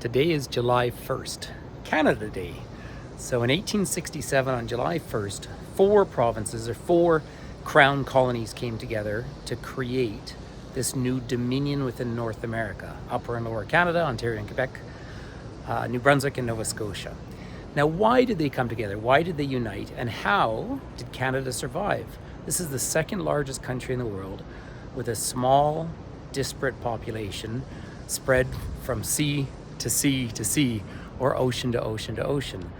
Today is July 1st, Canada Day. So in 1867, on July 1st, four provinces or four crown colonies came together to create this new dominion within North America: Upper and Lower Canada, Ontario and Quebec, New Brunswick and Nova Scotia. Now, why did they come together? Why did they unite? And how did Canada survive? This is the second largest country in the world with a small, disparate population spread from sea to sea to sea, or ocean to ocean to ocean.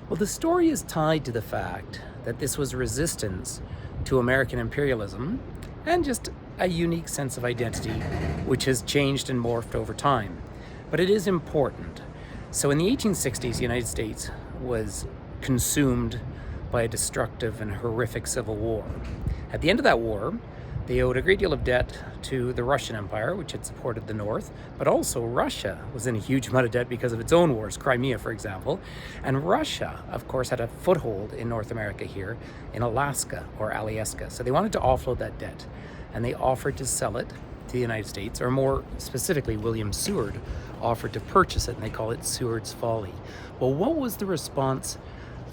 Well, the story is tied to the fact that this was resistance to American imperialism and just a unique sense of identity, which has changed and morphed over time. But it is important. So in the 1860s, the United States was consumed by a destructive and horrific civil war. At the end of that war, they owed a great deal of debt to the Russian Empire, which had supported the North, but also Russia was in a huge amount of debt because of its own wars, Crimea, for example. And Russia, of course, had a foothold in North America here, in Alaska or Alyeska. So they wanted to offload that debt, and they offered to sell it to the United States, or more specifically, William Seward offered to purchase it, and they call it Seward's Folly. Well, what was the response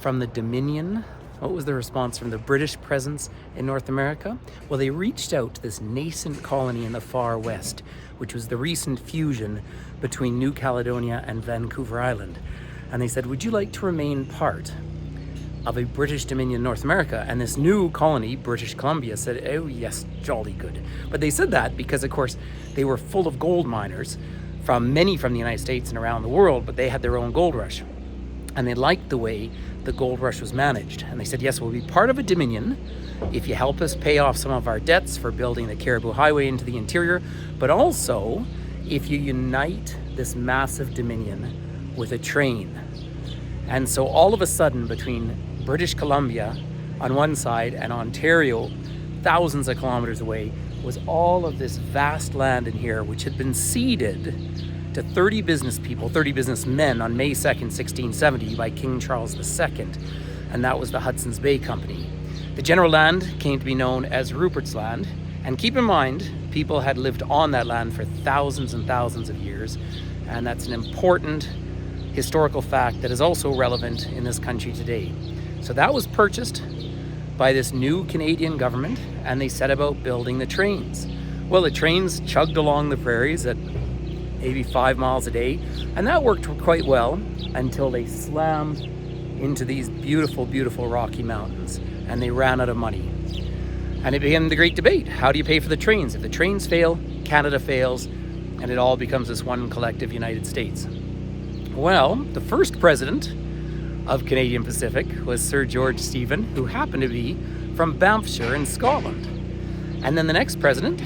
from the Dominion? What was the response from the British presence in North America? Well, they reached out to this nascent colony in the far west, which was the recent fusion between New Caledonia and Vancouver Island. And they said, would you like to remain part of a British Dominion in North America? And this new colony, British Columbia, said, oh yes, jolly good. But they said that because, of course, they were full of gold miners, many from the United States and around the world, but they had their own gold rush. And they liked the way the gold rush was managed. And they said, yes, we'll be part of a dominion if you help us pay off some of our debts for building the Caribou Highway into the interior, but also if you unite this massive dominion with a train. And so all of a sudden, between British Columbia on one side and Ontario, thousands of kilometers away, was all of this vast land in here, which had been ceded to 30 businessmen on May 2nd, 1670 by King Charles II, and that was the Hudson's Bay Company. The general land came to be known as Rupert's Land, and keep in mind, people had lived on that land for thousands and thousands of years, and that's an important historical fact that is also relevant in this country today. So that was purchased by this new Canadian government, and they set about building the trains. Well, the trains chugged along the prairies at maybe 5 miles a day, and that worked quite well until they slammed into these beautiful, beautiful Rocky Mountains, and they ran out of money. And it began the great debate. How do you pay for the trains? If the trains fail, Canada fails, and it all becomes this one collective United States. Well, the first president of Canadian Pacific was Sir George Stephen, who happened to be from Banffshire in Scotland. And then the next president,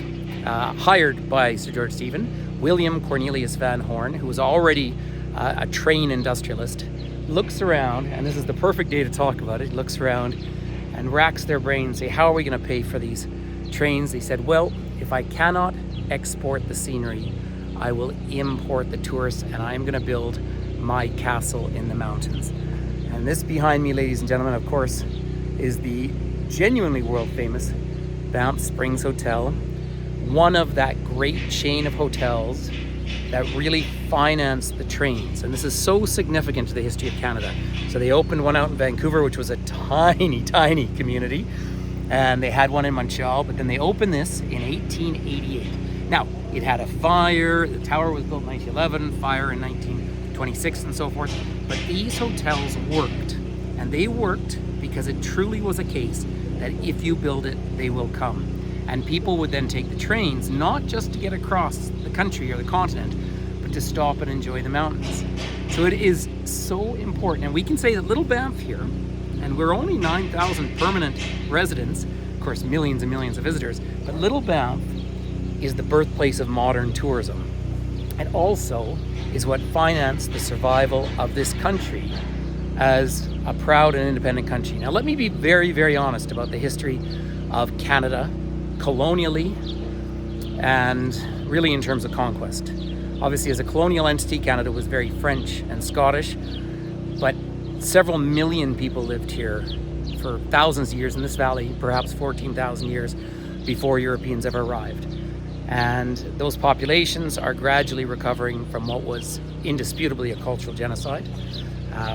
hired by Sir George Stephen, William Cornelius van Horne, who was already a train industrialist, looks around, and this is the perfect day to talk about it, looks around and racks their brains, say, how are we going to pay for these trains? They said, well, if I cannot export the scenery, I will import the tourists, and I'm going to build my castle in the mountains. And this behind me, ladies and gentlemen, of course, is the genuinely world famous Banff Springs Hotel, one of that great chain of hotels that really financed the trains. And this is so significant to the history of Canada. So they opened one out in Vancouver, which was a tiny, tiny community. And they had one in Montreal, but then they opened this in 1888. Now, it had a fire. The tower was built in 1911, fire in 1926 and so forth. But these hotels worked. And they worked because it truly was a case that if you build it, they will come. And people would then take the trains, not just to get across the country or the continent, but to stop and enjoy the mountains. So it is so important. And we can say that Little Banff here, and we're only 9,000 permanent residents, of course, millions and millions of visitors, but Little Banff is the birthplace of modern tourism. And also is what financed the survival of this country as a proud and independent country. Now, let me be very, very honest about the history of Canada, colonially and really in terms of conquest. Obviously, as a colonial entity, Canada was very French and Scottish, but several million people lived here for thousands of years in this valley, perhaps 14,000 years before Europeans ever arrived. And those populations are gradually recovering from what was indisputably a cultural genocide.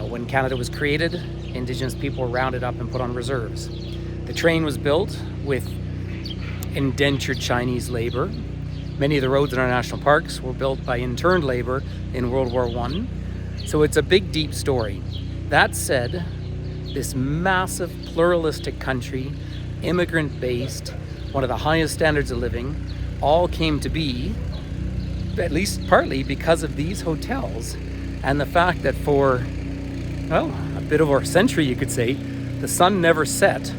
When Canada was created, Indigenous people were rounded up and put on reserves. The train was built with indentured Chinese labor. Many of the roads in our national parks were built by interned labor in World War I. So it's a big, deep story. That said, this massive pluralistic country, immigrant-based, one of the highest standards of living, all came to be, at least partly because of these hotels and the fact that for, well, a bit over a century, you could say, the sun never set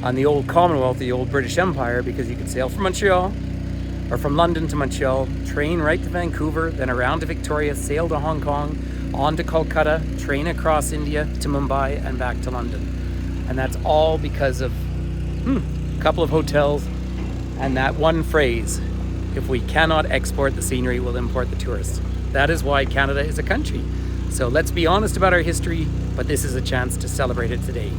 on the old Commonwealth, the old British Empire, because you could sail from Montreal or from London to Montreal, train right to Vancouver, then around to Victoria, sail to Hong Kong, on to Calcutta, train across India to Mumbai and back to London. And that's all because of a couple of hotels and that one phrase, if we cannot export the scenery, we'll import the tourists. That is why Canada is a country. So let's be honest about our history, but this is a chance to celebrate it today.